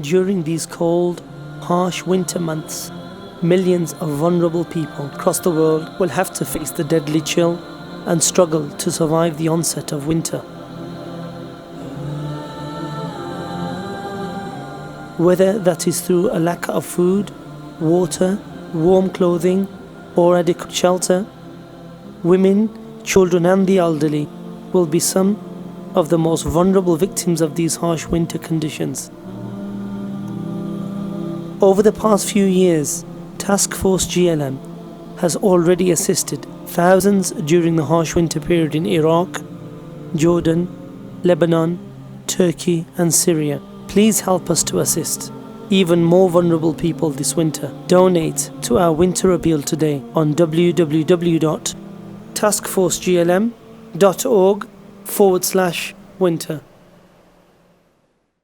During these cold, harsh winter months, millions of vulnerable people across the world will have to face the deadly chill and struggle to survive the onset of winter. Whether that is through a lack of food, water, warm clothing, or adequate shelter, women, children and the elderly will be some of the most vulnerable victims of these harsh winter conditions. Over the past few years, Task Force GLM has already assisted thousands during the harsh winter period in Iraq, Jordan, Lebanon, Turkey and Syria. Please help us to assist even more vulnerable people this winter. Donate to our winter appeal today on www.taskforceglm.org/winter.